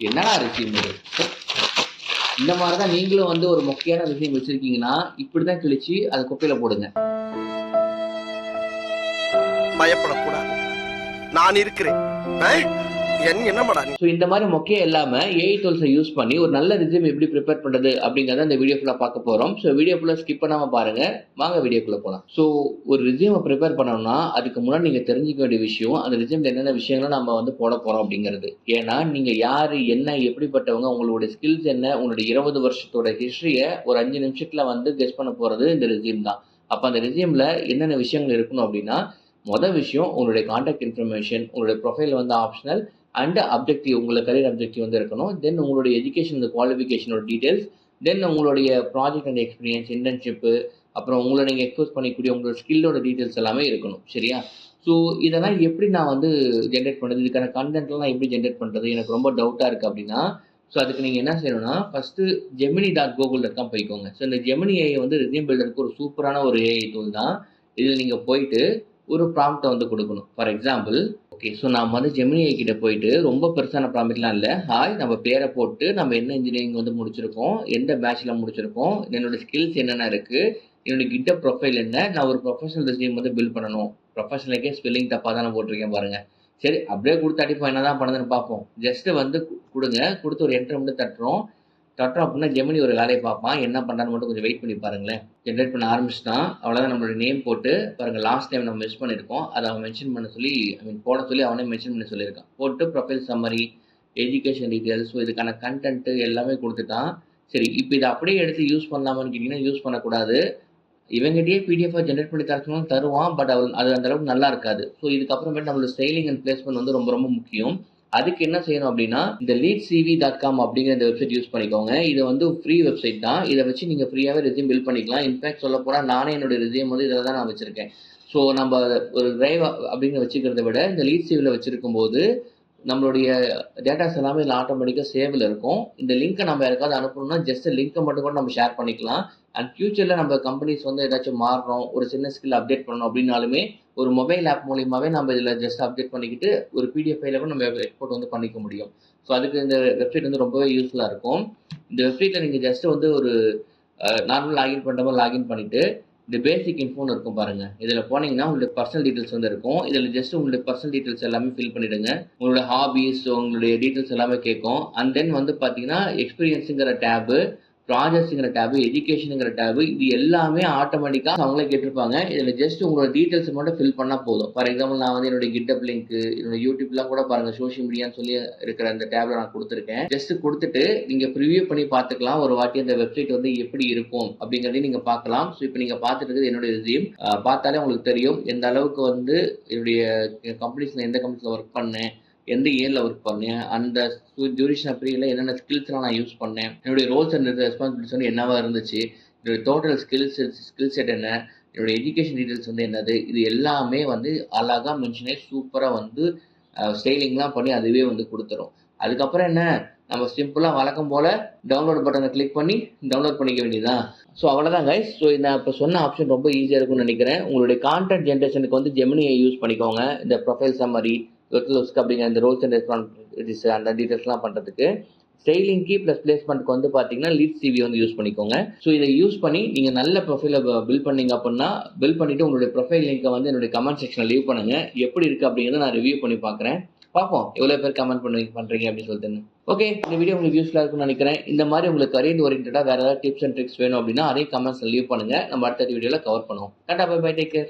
என்னடா ரெஸ்யூம் இது? இந்த மாதிரி தான் நீங்களும் வந்து ஒரு மொக்கையான ரெஸ்யூம் வச்சிருக்கீங்கன்னா இப்படி தான் கிழிச்சு அதை குப்பையில போடுங்க. பயப்படக்கூடாது, நான் இருக்கிறேன். என்னமாடா ஸோ இந்த மாதிரி மொக்கையா இல்லாம ஏஐ டூல்ஸை யூஸ் பண்ணி ஒரு நல்ல ரெஸ்யூம் எப்படி ப்ரிப்பேர் பண்றது அப்படிங்கறத இந்த வீடியோ ஃபுல்லா பார்க்க போறோம். ஸோ வீடியோ ஃபுல்லா ஸ்கிப் பண்ணாம பாருங்க. வாங்க வீடியோக்குள்ள போலாம். ஸோ ஒரு ரெஸ்யூமை ப்ரிப்பேர் பண்ணணும்னா அதுக்கு முன்னாடி நீங்க தெரிஞ்சுக்க வேண்டிய விஷயம் அந்த ரெஸ்யூம்ல என்னென்ன விஷயங்களும் நம்ம வந்து போட போறோம் அப்படிங்கிறது. ஏன்னா நீங்க யாரு, என்ன, எப்படிப்பட்டவங்க, உங்களுடைய ஸ்கில்ஸ் என்ன, உங்களுடைய 20 வருஷத்தோட ஹிஸ்டரியை ஒரு 5 நிமிஷத்துல வந்து கெஸ் பண்ண போறது இந்த ரெஸ்யூம் தான். அப்ப அந்த ரெஸ்யூம்ல என்னென்ன விஷயங்கள் இருக்கணும் அப்படின்னா, மொதல் விஷயம் உங்களுடைய கான்டாக்ட் இன்ஃபர்மேஷன், உங்களுடைய ப்ரொஃபைல் வந்து ஆப்ஷனல் அண்ட் அப்ஜெக்டிவ், உங்களோட கரியர் அப்ஜெக்டிவ் வந்து இருக்கணும். தென் உங்களுடைய எஜுகேஷன், இந்த குவாலிஃபிகேஷனோட டீடைல்ஸ், தென் உங்களுடைய ப்ராஜெக்ட் அண்ட் எக்ஸ்பீரியன்ஸ், இன்டர்ன்ஷிப்பு, அப்புறம் உங்களை நீங்கள் எக்ஸ்போஸ் பண்ணிக்கூடிய உங்களோட ஸ்கில்லோட டீடைல்ஸ் எல்லாமே இருக்கணும். சரியா? ஸோ இதெல்லாம் எப்படி நான் வந்து ஜென்ரேட் பண்ணுறது, இதுக்கான கண்டென்ட்லாம் எப்படி ஜென்ரேட் பண்ணுறது, எனக்கு ரொம்ப டவுட்டாக இருக்குது அப்படின்னா, ஸோ அதுக்கு நீங்கள் என்ன செய்யணும்னா, ஃபஸ்ட்டு gemini.google.com போய்க்கோங்க. ஸோ இந்த ஜெமினி ஏஐ வந்து ரெஸ்யூம் பில்டருக்கு ஒரு சூப்பரான ஒரு ஏஐ டூல் தான். இதில் நீங்கள் போயிட்டு ஒரு ப்ராம்ப்டை வந்து கொடுக்கணும். ஃபார் எக்ஸாம்பிள், ஓகே, ஸோ நான் வந்து ஜெமினி ஏஐ கிட்ட போயிட்டு ரொம்ப பெருசான ப்ராம்ப்ட்லாம் இல்லை, ஹாய், நம்ம பேரை போட்டு நம்ம என்ன இன்ஜினியரிங் வந்து முடிச்சிருக்கோம், எந்த பேட்சில் முடிச்சிருக்கோம், என்னோட ஸ்கில்ஸ் என்னென்ன இருக்குது, என்னோட கிட்டப் ப்ரொஃபைல் என்ன, நான் ஒரு ப்ரொஃபஷனல் ரெஸ்யூம் வந்து பில்ட் பண்ணணும். ப்ரொஃபஷனலுக்கே ஸ்பெல்லிங் தப்பாக தானே போட்டிருக்கேன் பாருங்கள். சரி, அப்படியே கொடுத்து அடிப்போம், என்ன தான் பண்ணுதுன்னு பார்ப்போம். ஜஸ்ட்டு வந்து கொடுங்க, கொடுத்து ஒரு என்ட்ரு மட்டும் தட்டுறோம் அப்படின்னா ஜெமினி ஒரு வேலையை பார்ப்பான். என்ன பண்ணுறான்னு மட்டும் கொஞ்சம் வெயிட் பண்ணி பாருங்களேன். ஜென்ரேட் பண்ண ஆரம்பிச்சிட்டான். அவ்வளோதான், நம்மளோட நேம் போட்டு பாருங்கள். லாஸ்ட் டைம் நம்ம மிஸ் பண்ணியிருக்கோம், அதை அவன் மென்ஷன் பண்ண சொல்லி, போட சொல்லி அவனே மென்ஷன் பண்ண சொல்லியிருக்கான். போட்டு profile summary, education details, so இதுக்கான கண்டென்ட்டு எல்லாமே கொடுத்துட்டான். சரி, இப்போ இதை அப்படியே எடுத்து யூஸ் பண்ணலாமான்னு கேட்டிங்கன்னா யூஸ் பண்ணக்கூடாது. இவங்ககிட்டயே பிடிஎஃபாக ஜென்ரேட் பண்ணி தரணும் தருவான், பட் அது அந்த அளவுக்கு நல்லா இருக்காது. ஸோ இதுக்கப்புறமேட்டு நம்மளோட ஸ்டைலிங் அண்ட் பிளேஸ்மெண்ட் வந்து ரொம்ப ரொம்ப முக்கியம். அதுக்கு என்ன செய்யணும் அப்படின்னா, இந்த leadcv.com அப்படிங்கிற இந்த வெப்சைட் யூஸ் பண்ணிக்கோங்க. இது வந்து ஃப்ரீ வெப்சைட் தான். இதை வச்சு நீங்கள் ஃப்ரீயாகவே ரெஸ்யூம் பில்ட் பண்ணிக்கலாம். இன்ஃபேக்ட் சொல்ல போனால் நானே என்னோட ரெஸ்யூம் வந்து இதில் தான் நான் வச்சுருக்கேன். ஸோ நம்ம ஒரு டிரைவ் அப்படின்னு வச்சுக்கிறத விட இந்த leadcv வச்சுருக்கும் போது நம்மளுடைய டேட்டாஸ் எல்லாமே இதில் ஆட்டோமேட்டிக்காக சேவில் இருக்கும். இந்த லிங்க்கை நம்ம யாருக்காவது அனுப்பணும்னா ஜஸ்ட் லிங்க்கை மட்டும் கூட நம்ம ஷேர் பண்ணிக்கலாம். அண்ட் ஃபியூச்சரில் நம்ம கம்பெனிஸ் வந்து ஏதாச்சும் மாறுறோம், ஒரு சின்ன ஸ்கில் அப்டேட் பண்ணணும் அப்படின்னாலுமே ஒரு மொபைல் ஆப் மூலியமாகவே நம்ம இதில் ஜஸ்ட் அப்டேட் பண்ணிக்கிட்டு ஒரு பிடிஎஃப் ஃபைலை கூட நம்ம எக்ஸ்போர்ட் வந்து பண்ணிக்க முடியும். ஸோ அதுக்கு இந்த வெப்சைட் வந்து ரொம்பவே யூஸ்ஃபுல்லாக இருக்கும். இந்த வெப்சைட்டில் நீங்கள் ஜஸ்ட் வந்து ஒரு நார்மல் லாகின் பண்ணுற மாதிரி லாகின் பண்ணிவிட்டு இந்த பேசிக் இன்ஃபோன்னு இருக்கும் பாருங்கள். இதில் போனீங்கன்னா உங்களுடைய பர்சனல் டீட்டெயில்ஸ் வந்து இருக்கும். இதில் ஜஸ்ட் உங்களுடைய பர்சனல் டீட்டெயில்ஸ் எல்லாமே ஃபில் பண்ணிவிடுங்க. உங்களோட ஹாபீஸ், உங்களுடைய டீட்டெயில்ஸ் எல்லாமே கேட்கும். அண்ட் தென் வந்து பார்த்தீங்கன்னா எக்ஸ்பீரியன்ஸுங்கிற டேபு, ப்ராஜெக்ட்ஸுங்கிற டேபு, எஜுகேஷனுங்கிற டேபு, இது எல்லாமே ஆட்டோமேட்டிக்காக அவங்களே கேட்டிருப்பாங்க. இதில் ஜஸ்ட் உங்களோட டீட்டெயில்ஸ் மட்டும் ஃபில் பண்ணால் போதும். ஃபார் எக்ஸாம்பிள், நான் வந்து என்னோட கிட்டப் லிங்க்கு, என்னோட யூடியூப்லாம் கூட பாருங்கள், சோஷியல் மீடியான்னு சொல்லி இருக்கிற அந்த டேப்ல நான் கொடுத்துருக்கேன். ஜஸ்ட் கொடுத்துட்டு நீங்கள் ப்ரிவியூ பண்ணி பார்த்துக்கலாம். ஒரு வாட்டி அந்த வெப்சைட் வந்து எப்படி இருக்கும் அப்படிங்கிறதையும் நீங்கள் பார்க்கலாம். ஸோ இப்போ நீங்கள் பார்த்துட்டு இருக்கிறது என்னுடைய ரெஸ்யூம். பார்த்தாலே உங்களுக்கு தெரியும் எந்த அளவுக்கு வந்து என்னுடைய கம்பெனிஸில் எந்த கம்பெனிஸில் ஒர்க் பண்ணேன், எந்த இயரில் ஒர்க் பண்ணேன், அந்த டியூரேஷன் பீரியடில் என்னென்ன ஸ்கில்ஸ்லாம் நான் யூஸ் பண்ணேன், என்னுடைய ரோல்ஸ் அண்ட் ரெஸ்பான்சிபிலிட்டிஸ் வந்து என்னவா இருந்துச்சு, என்னுடைய டோட்டல் ஸ்கில் செட் என்ன, என்னுடைய எஜுகேஷன் டீட்டெயில்ஸ் வந்து என்னது, இது எல்லாமே வந்து அழகாக மென்ஷனே சூப்பராக வந்து ஸ்டைலிங்லாம் பண்ணி அதுவே வந்து கொடுத்துரும். அதுக்கப்புறம் என்ன, நம்ம சிம்பிளாக வழக்கம் போல் டவுன்லோட் பட்டனை கிளிக் பண்ணி டவுன்லோட் பண்ணிக்க வேண்டியதுதான். ஸோ அவ்வளோதான் கைஸ். ஸோ நான் இப்போ சொன்ன ஆப்ஷன் ரொம்ப ஈஸியாக இருக்கும்னு நினைக்கிறேன். உங்களுடைய கான்டென்ட் ஜென்ரேஷனுக்கு வந்து ஜெமினியை யூஸ் பண்ணிக்கோங்க. இந்த ப்ரொஃபைல் சம்மரி, அப்படிங்கிற இந்த ரோல்ஸ் அண்ட் ரெஸ்பான்சிபிலிட்டிஸ் அந்த டீட்டெயில்ஸ்லாம் பண்ணுறதுக்கு. ஸ்டைலிங்க்கு ப்ளஸ் பிளேஸ்மெண்ட்க்கு வந்து பார்த்தீங்கன்னா leadcv வந்து யூஸ் பண்ணிக்கோங்க. ஸோ இதை யூஸ் பண்ணி நீங்கள் நல்ல ப்ரொஃபைலை பில்ட் பண்ணீங்க அப்படின்னா, பில்ட் பண்ணிவிட்டு உங்களுடைய ப்ரொஃபைல் லிங்கை வந்து என்னுடைய கமெண்ட் செக்ஷனில் லீவ் பண்ணுங்கள். எப்படி இருக்குது அப்படிங்கிறத நான் ரிவ்யூ பண்ணி பார்ப்போம் எவ்வளோ பேர் கமெண்ட் பண்ணுறீங்க அப்படின்னு சொல்லிட்டு. ஓகே, இந்த வீடியோ உங்களுக்கு யூஸ்ஃபுல்லாக இருக்கும்னு நினைக்கிறேன். இந்த மாதிரி உங்களுக்கு கரியர் ஓரியன்டாக வேறு ஏதாவது டிப்ஸ் அண்ட் ட்ரிக்ஸ் வேணும் அப்படின்னா அதையும் கமெண்ட்ஸில் லீவ் பண்ணுங்கள். நம்ம அடுத்த வீடியோவில் கவர் பண்ணுவோம். Tata, bye bye, take care.